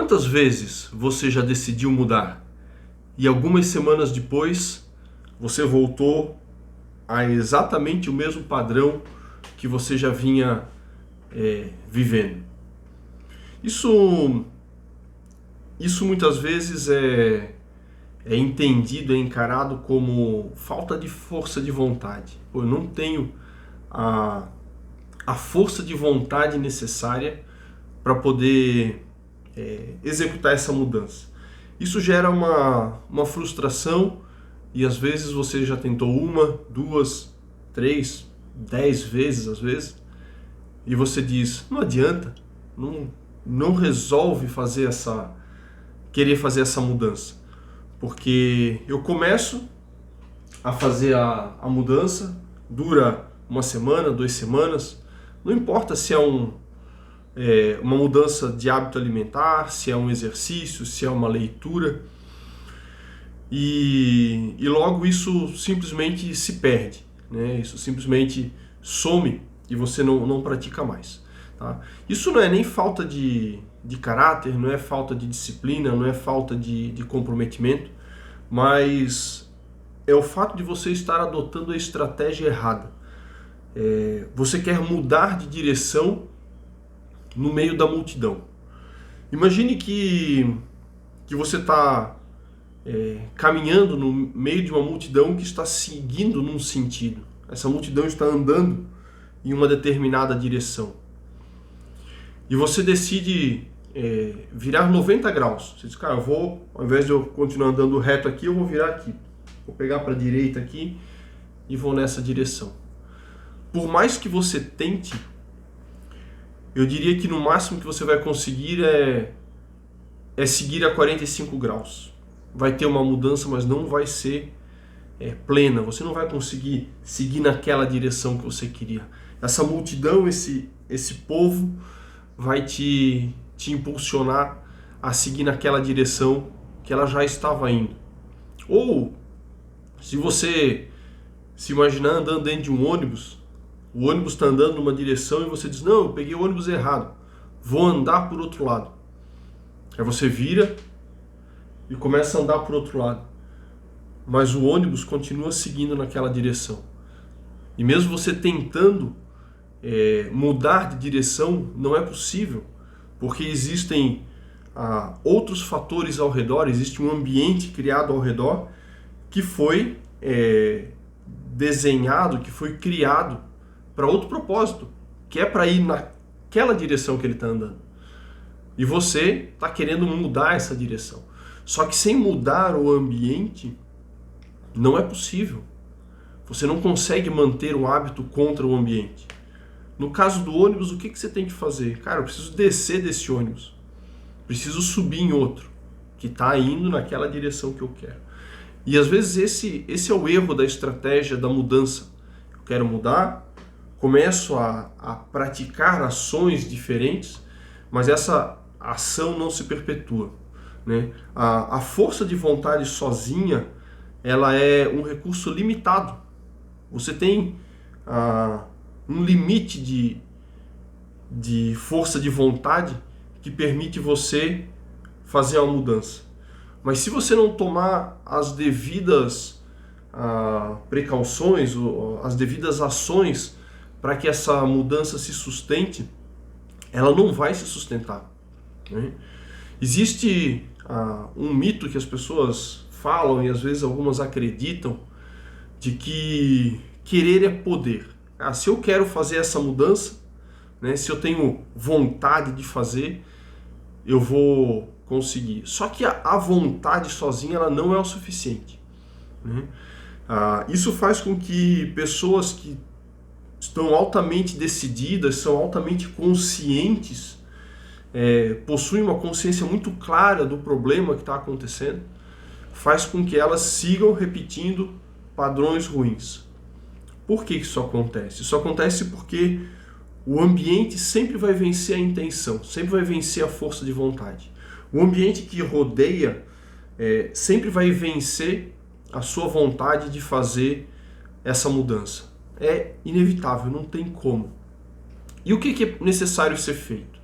Quantas vezes você já decidiu mudar e algumas semanas depois você voltou a exatamente o mesmo padrão que você já vinha vivendo? Isso muitas vezes é entendido, é encarado como falta de força de vontade. Pô, eu não tenho a força de vontade necessária para poder executar essa mudança. Isso gera uma frustração e às vezes você já tentou uma, duas, três, 10 vezes às vezes e você diz, não adianta, não resolve querer fazer essa mudança, porque eu começo a fazer a mudança, dura uma semana, 2 semanas, não importa se é uma mudança de hábito alimentar, se é um exercício, se é uma leitura, e logo isso simplesmente se perde, né? Isso simplesmente some e você não pratica mais. Tá? Isso não é nem falta de caráter, não é falta de disciplina, não é falta de comprometimento, mas é o fato de você estar adotando a estratégia errada. Você quer mudar de direção no meio da multidão. Imagine que você está caminhando no meio de uma multidão que está seguindo num sentido. Essa multidão está andando em uma determinada direção. E você decide virar 90 graus. Você diz, cara, ao invés de eu continuar andando reto aqui, eu vou virar aqui. Vou pegar para a direita aqui e vou nessa direção. Por mais que você tente, eu diria que no máximo que você vai conseguir é seguir a 45 graus. Vai ter uma mudança, mas não vai ser plena. Você não vai conseguir seguir naquela direção que você queria. Essa multidão, esse povo vai te impulsionar a seguir naquela direção que ela já estava indo. Ou, se você se imaginar andando dentro de um ônibus, o ônibus está andando numa direção e você diz, não, eu peguei o ônibus errado, vou andar por outro lado. Aí você vira e começa a andar por outro lado. Mas o ônibus continua seguindo naquela direção. E mesmo você tentando mudar de direção, não é possível, porque existem outros fatores ao redor, existe um ambiente criado ao redor que foi desenhado, que foi criado para outro propósito, que é para ir naquela direção que ele está andando. E você está querendo mudar essa direção. Só que sem mudar o ambiente, não é possível. Você não consegue manter um hábito contra o ambiente. No caso do ônibus, o que você tem que fazer? Cara, eu preciso descer desse ônibus. Preciso subir em outro, que está indo naquela direção que eu quero. E às vezes esse é o erro da estratégia da mudança. Eu quero mudar, começo a praticar ações diferentes, mas essa ação não se perpetua, né? A força de vontade sozinha, ela é um recurso limitado. Você tem um limite de força de vontade que permite você fazer uma mudança. Mas se você não tomar as devidas precauções, ou as devidas ações para que essa mudança se sustente, ela não vai se sustentar, né? Existe um mito que as pessoas falam e às vezes algumas acreditam de que querer é poder. Se eu quero fazer essa mudança, né, se eu tenho vontade de fazer, eu vou conseguir. Só que a vontade sozinha ela não é o suficiente, né? Isso faz com que pessoas que estão altamente decididas, são altamente conscientes, possuem uma consciência muito clara do problema que está acontecendo, faz com que elas sigam repetindo padrões ruins. Por que isso acontece? Isso acontece porque o ambiente sempre vai vencer a intenção, sempre vai vencer a força de vontade. O ambiente que rodeia sempre vai vencer a sua vontade de fazer essa mudança. É inevitável, não tem como. E o que é necessário ser feito?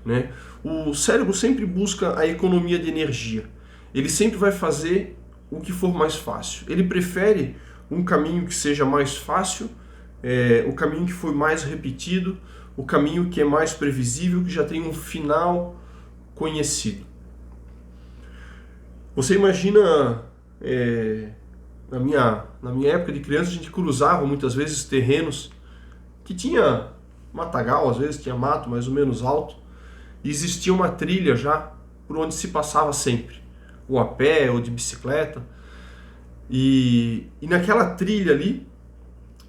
né? O cérebro sempre busca a economia de energia. Ele sempre vai fazer o que for mais fácil. Ele prefere um caminho que seja mais fácil, o caminho que foi mais repetido, o caminho que é mais previsível, que já tem um final conhecido. Você imagina, na minha época de criança, a gente cruzava muitas vezes terrenos que tinha matagal, às vezes tinha mato mais ou menos alto, e existia uma trilha já por onde se passava sempre, ou a pé ou de bicicleta, e naquela trilha ali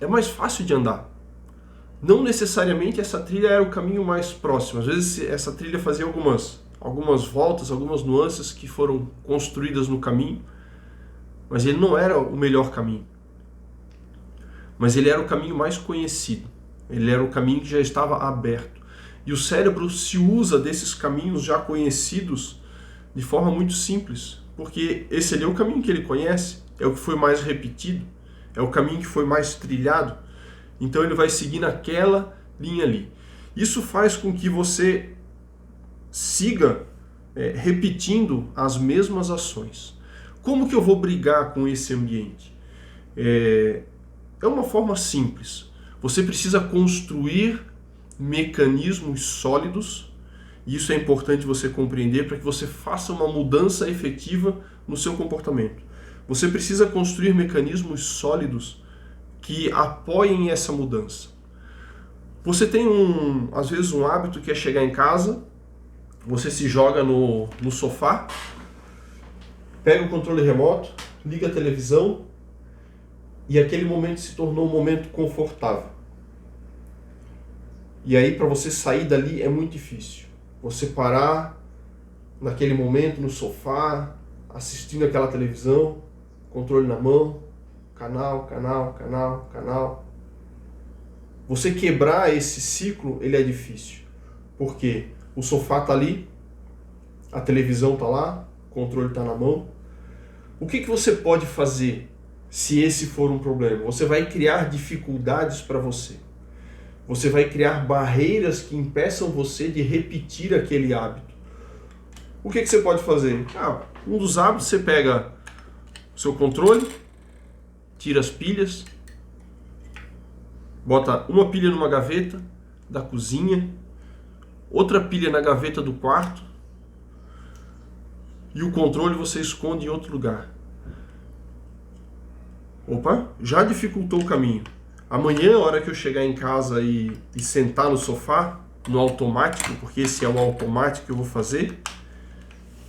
é mais fácil de andar. Não necessariamente essa trilha era o caminho mais próximo, às vezes essa trilha fazia algumas voltas, algumas nuances que foram construídas no caminho, mas ele não era o melhor caminho. Mas ele era o caminho mais conhecido, ele era o caminho que já estava aberto. E o cérebro se usa desses caminhos já conhecidos de forma muito simples, porque esse ali é o caminho que ele conhece, é o que foi mais repetido, é o caminho que foi mais trilhado, então ele vai seguir naquela linha ali. Isso faz com que você siga repetindo as mesmas ações. Como que eu vou brigar com esse ambiente? É uma forma simples. Você precisa construir mecanismos sólidos, e isso é importante você compreender para que você faça uma mudança efetiva no seu comportamento. Você precisa construir mecanismos sólidos que apoiem essa mudança. Você tem às vezes um hábito que é chegar em casa, você se joga no sofá, pega o controle remoto, liga a televisão, e aquele momento se tornou um momento confortável. E aí para você sair dali é muito difícil. Você parar naquele momento no sofá, assistindo aquela televisão, controle na mão, canal. Você quebrar esse ciclo, ele é difícil. Porque o sofá está ali, a televisão está lá, o controle está na mão. O que você pode fazer se esse for um problema? Você vai criar dificuldades para você. Você vai criar barreiras que impeçam você de repetir aquele hábito. O que você pode fazer? Um dos hábitos, você pega o seu controle, tira as pilhas, bota uma pilha numa gaveta da cozinha, outra pilha na gaveta do quarto, e o controle você esconde em outro lugar. Opa, já dificultou o caminho. Amanhã, a hora que eu chegar em casa e sentar no sofá, no automático, porque esse é o automático que eu vou fazer,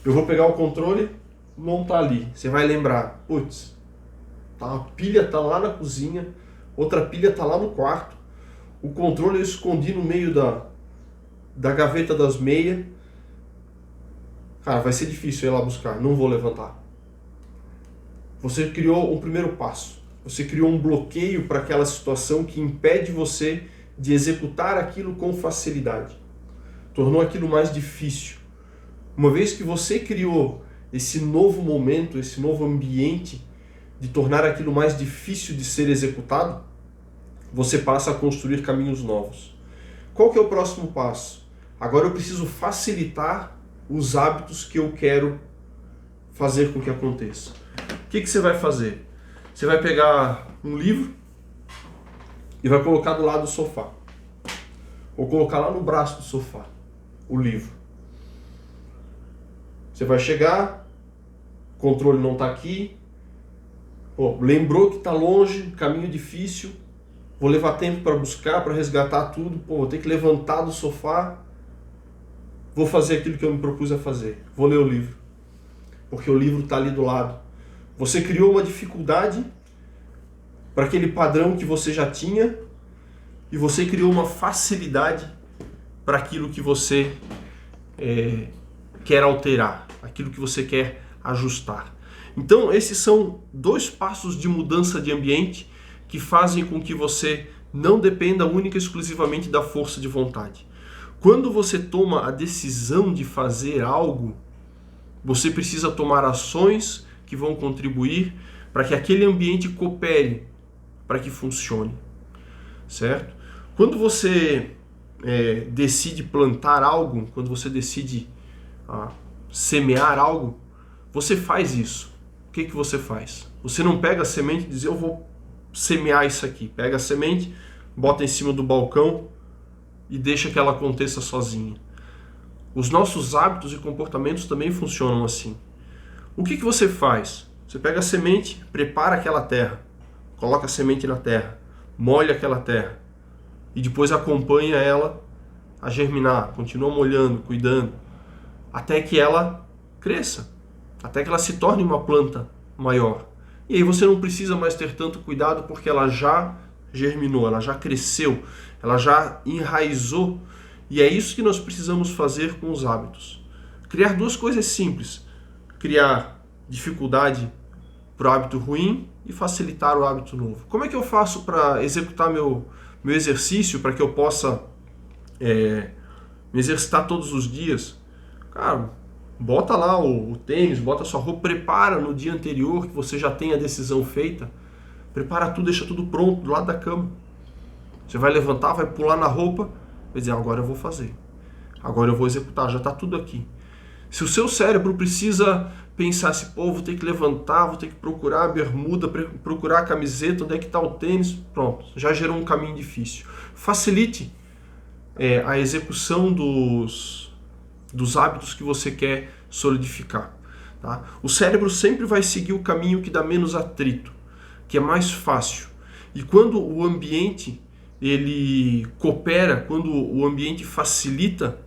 eu vou pegar o controle, não tá ali. Você vai lembrar, putz, a pilha tá lá na cozinha, outra pilha tá lá no quarto, o controle eu escondi no meio da gaveta das meias. Cara, vai ser difícil ir lá buscar, não vou levantar. Você criou um primeiro passo. Você criou um bloqueio para aquela situação que impede você de executar aquilo com facilidade. Tornou aquilo mais difícil. Uma vez que você criou esse novo momento, esse novo ambiente de tornar aquilo mais difícil de ser executado, você passa a construir caminhos novos. Qual que é o próximo passo? Agora eu preciso facilitar os hábitos que eu quero fazer com que aconteça. O que você vai fazer? Você vai pegar um livro e vai colocar do lado do sofá. Ou colocar lá no braço do sofá, o livro. Você vai chegar, o controle não está aqui, lembrou que está longe, caminho difícil, vou levar tempo para buscar, para resgatar tudo, vou ter que levantar do sofá, vou fazer aquilo que eu me propus a fazer, vou ler o livro, porque o livro está ali do lado. Você criou uma dificuldade para aquele padrão que você já tinha e você criou uma facilidade para aquilo que você quer alterar, aquilo que você quer ajustar. Então, esses são 2 passos de mudança de ambiente que fazem com que você não dependa única e exclusivamente da força de vontade. Quando você toma a decisão de fazer algo, você precisa tomar ações que vão contribuir para que aquele ambiente coopere, para que funcione, certo? Quando você decide plantar algo, quando você decide semear algo, você faz isso. O que você faz? Você não pega a semente e diz, eu vou semear isso aqui. Pega a semente, bota em cima do balcão e deixa que ela aconteça sozinha. Os nossos hábitos e comportamentos também funcionam assim. O que você faz? Você pega a semente, prepara aquela terra, coloca a semente na terra, molha aquela terra e depois acompanha ela a germinar, continua molhando, cuidando, até que ela cresça, até que ela se torne uma planta maior. E aí você não precisa mais ter tanto cuidado porque ela já germinou, ela já cresceu, ela já enraizou. E é isso que nós precisamos fazer com os hábitos. Criar duas coisas simples. Criar dificuldade para o hábito ruim e facilitar o hábito novo. Como é que eu faço para executar meu exercício, para que eu possa me exercitar todos os dias? Cara, bota lá o tênis, bota a sua roupa, prepara no dia anterior que você já tem a decisão feita. Prepara tudo, deixa tudo pronto do lado da cama. Você vai levantar, vai pular na roupa, vai dizer, agora eu vou fazer. Agora eu vou executar, já está tudo aqui. Se o seu cérebro precisa pensar assim, pô, vou ter que levantar, vou ter que procurar a bermuda, procurar a camiseta, onde é que está o tênis, pronto, já gerou um caminho difícil. Facilite a execução dos hábitos que você quer solidificar. Tá? O cérebro sempre vai seguir o caminho que dá menos atrito, que é mais fácil. E quando o ambiente ele coopera, quando o ambiente facilita,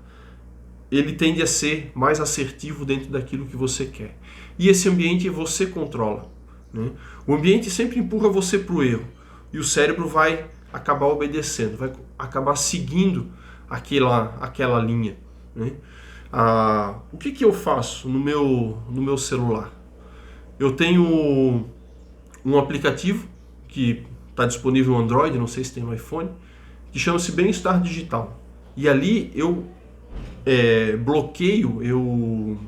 ele tende a ser mais assertivo dentro daquilo que você quer. E esse ambiente você controla. Né? O ambiente sempre empurra você para o erro. E o cérebro vai acabar obedecendo, vai acabar seguindo aquela linha. Né? O que eu faço no meu celular? Eu tenho um aplicativo que está disponível no Android, não sei se tem no iPhone, que chama-se Bem-Estar Digital. E ali eu bloqueio, eu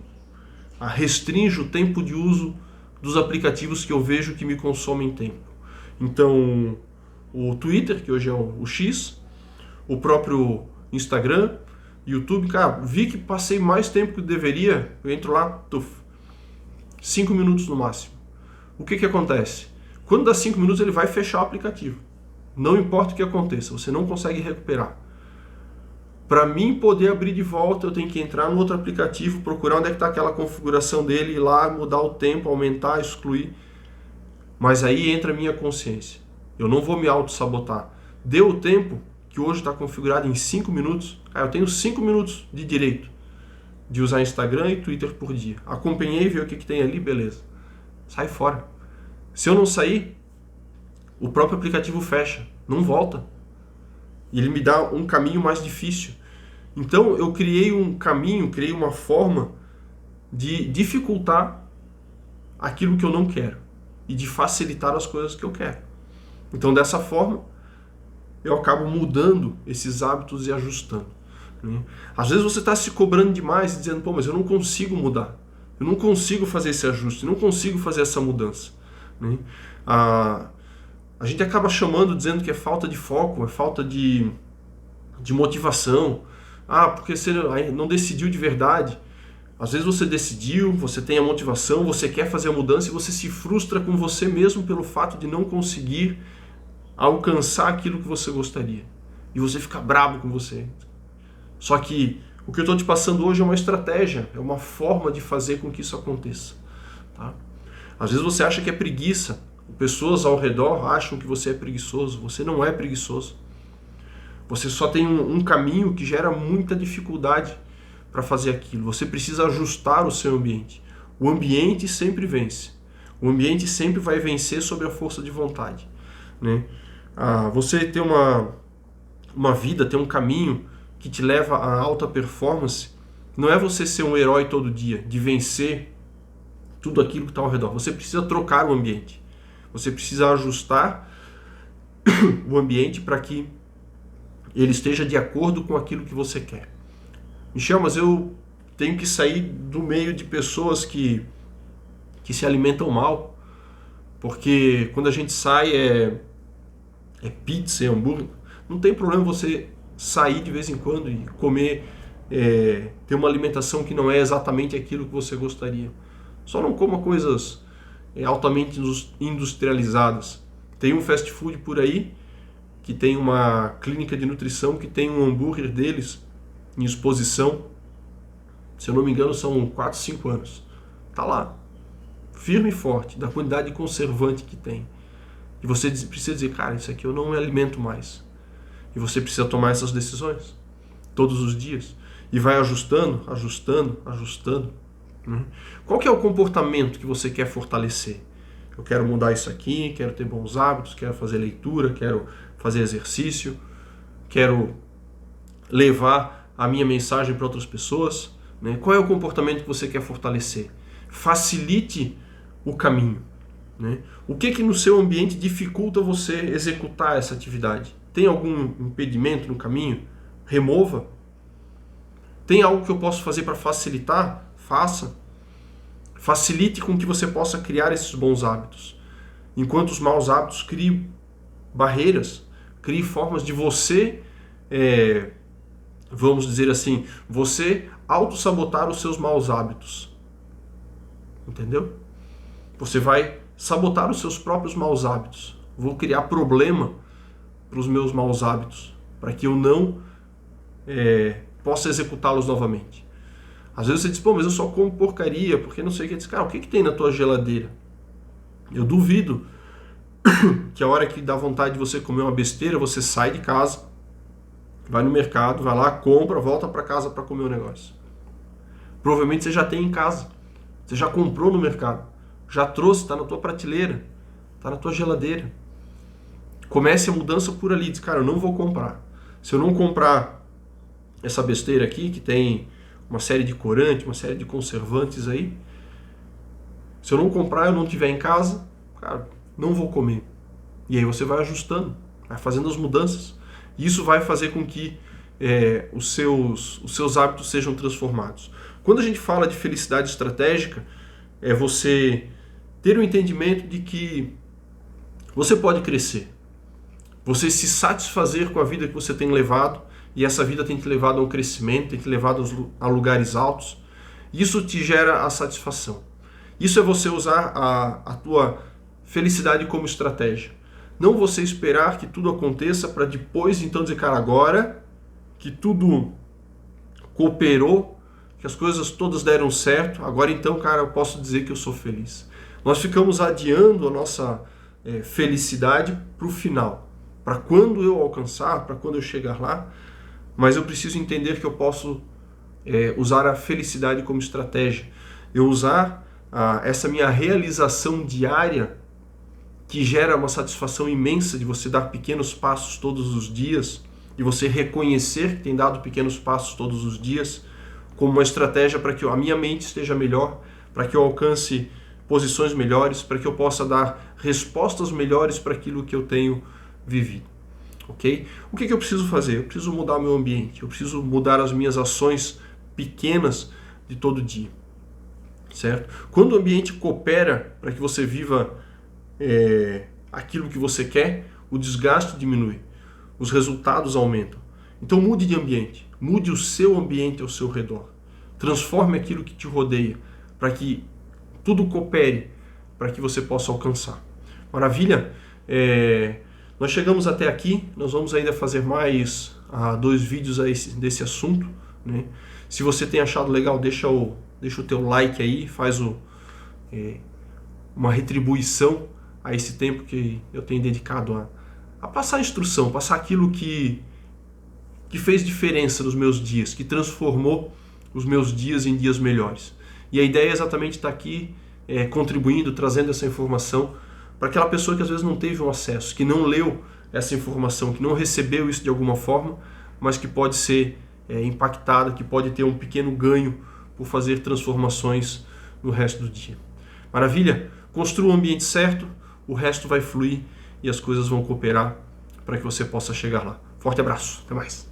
restringo o tempo de uso dos aplicativos que eu vejo que me consomem tempo. Então, o Twitter, que hoje é o X, o próprio Instagram, YouTube, cara, vi que passei mais tempo que deveria, eu entro lá, 5 minutos no máximo. O que acontece? Quando dá 5 minutos ele vai fechar o aplicativo. Não importa o que aconteça, você não consegue recuperar. Para mim poder abrir de volta, eu tenho que entrar no outro aplicativo, procurar onde é que está aquela configuração dele, ir lá, mudar o tempo, aumentar, excluir. Mas aí entra a minha consciência. Eu não vou me auto-sabotar. Deu o tempo, que hoje está configurado em 5 minutos, eu tenho 5 minutos de direito de usar Instagram e Twitter por dia. Acompanhei, vi o que tem ali, beleza. Sai fora. Se eu não sair, o próprio aplicativo fecha, não volta. E ele me dá um caminho mais difícil. Então eu criei um caminho, criei uma forma de dificultar aquilo que eu não quero e de facilitar as coisas que eu quero. Então dessa forma eu acabo mudando esses hábitos e ajustando. Né? Às vezes você está se cobrando demais e dizendo, pô, mas eu não consigo mudar, eu não consigo fazer esse ajuste, eu não consigo fazer essa mudança. Né? A gente acaba chamando, dizendo que é falta de foco, é falta de motivação. Porque você não decidiu de verdade. Às vezes você decidiu, você tem a motivação, você quer fazer a mudança e você se frustra com você mesmo pelo fato de não conseguir alcançar aquilo que você gostaria. E você fica bravo com você. Só que o que eu estou te passando hoje é uma estratégia, é uma forma de fazer com que isso aconteça. Tá? Às vezes você acha que é preguiça. Pessoas ao redor acham que você é preguiçoso. Você não é preguiçoso. Você só tem um caminho que gera muita dificuldade para fazer aquilo. Você precisa ajustar o seu ambiente. O ambiente sempre vence. O ambiente sempre vai vencer sobre a força de vontade. Né? Você ter uma vida, ter um caminho que te leva a alta performance, não é você ser um herói todo dia, de vencer tudo aquilo que está ao redor. Você precisa trocar o ambiente. Você precisa ajustar o ambiente para que ele esteja de acordo com aquilo que você quer. Michel, mas eu tenho que sair do meio de pessoas que se alimentam mal, porque quando a gente sai é pizza, é hambúrguer. Não tem problema você sair de vez em quando e comer, ter uma alimentação que não é exatamente aquilo que você gostaria. Só não coma coisas altamente industrializadas. Tem um fast food por aí que tem uma clínica de nutrição que tem um hambúrguer deles em exposição. Se eu não me engano, são 4, 5 anos. Tá lá, firme e forte, da quantidade de conservante que tem. E você precisa dizer, cara, isso aqui eu não me alimento mais. E você precisa tomar essas decisões todos os dias. E vai ajustando, ajustando, ajustando. Qual que é o comportamento que você quer fortalecer? Eu quero mudar isso aqui, quero ter bons hábitos, quero fazer leitura, quero fazer exercício, quero levar a minha mensagem para outras pessoas. Qual é o comportamento que você quer fortalecer? Facilite o caminho. O que no seu ambiente dificulta você executar essa atividade? Tem algum impedimento no caminho? Remova. Tem algo que eu posso fazer para facilitar? Faça. Facilite com que você possa criar esses bons hábitos. Enquanto os maus hábitos criem barreiras, criem formas de você, vamos dizer assim, você auto-sabotar os seus maus hábitos. Entendeu? Você vai sabotar os seus próprios maus hábitos. Vou criar problema para os meus maus hábitos, para que eu não possa executá-los novamente. Às vezes você diz, pô, mas eu só como porcaria, porque não sei o que. Diz, cara, o que tem na tua geladeira? Eu duvido que a hora que dá vontade de você comer uma besteira, você sai de casa, vai no mercado, vai lá, compra, volta para casa para comer o negócio. Provavelmente você já tem em casa. Você já comprou no mercado. Já trouxe, está na tua prateleira, está na tua geladeira. Comece a mudança por ali. Diz, cara, eu não vou comprar. Se eu não comprar essa besteira aqui, que tem uma série de corantes, uma série de conservantes aí, se eu não comprar, eu não tiver em casa, cara, não vou comer. E aí você vai ajustando, vai fazendo as mudanças. E isso vai fazer com que os seus hábitos sejam transformados. Quando a gente fala de felicidade estratégica, é você ter o entendimento de que você pode crescer. Você se satisfazer com a vida que você tem levado, e essa vida tem te levado a um crescimento, tem te levado a lugares altos. Isso te gera a satisfação. Isso é você usar a tua felicidade como estratégia. Não você esperar que tudo aconteça para depois então dizer, cara, agora que tudo cooperou, que as coisas todas deram certo, agora então, cara, eu posso dizer que eu sou feliz. Nós ficamos adiando a nossa felicidade para o final, para quando eu alcançar, para quando eu chegar lá, mas eu preciso entender que eu posso usar a felicidade como estratégia. Eu usar essa minha realização diária, que gera uma satisfação imensa de você dar pequenos passos todos os dias, e você reconhecer que tem dado pequenos passos todos os dias, como uma estratégia para que a minha mente esteja melhor, para que eu alcance posições melhores, para que eu possa dar respostas melhores para aquilo que eu tenho vivido. Ok? O que eu preciso fazer? Eu preciso mudar o meu ambiente, eu preciso mudar as minhas ações pequenas de todo dia. Certo? Quando o ambiente coopera para que você viva aquilo que você quer, o desgaste diminui, os resultados aumentam. Então mude de ambiente, mude o seu ambiente ao seu redor. Transforme aquilo que te rodeia, para que tudo coopere, para que você possa alcançar. Maravilha? Nós chegamos até aqui, nós vamos ainda fazer mais 2 vídeos desse assunto. Né? Se você tem achado legal, deixa o teu like aí, faz uma retribuição a esse tempo que eu tenho dedicado a passar a instrução, passar aquilo que fez diferença nos meus dias, que transformou os meus dias em dias melhores. E a ideia é exatamente estar aqui contribuindo, trazendo essa informação para aquela pessoa que às vezes não teve um acesso, que não leu essa informação, que não recebeu isso de alguma forma, mas que pode ser impactada, que pode ter um pequeno ganho por fazer transformações no resto do dia. Maravilha? Construa o ambiente certo, o resto vai fluir e as coisas vão cooperar para que você possa chegar lá. Forte abraço, até mais.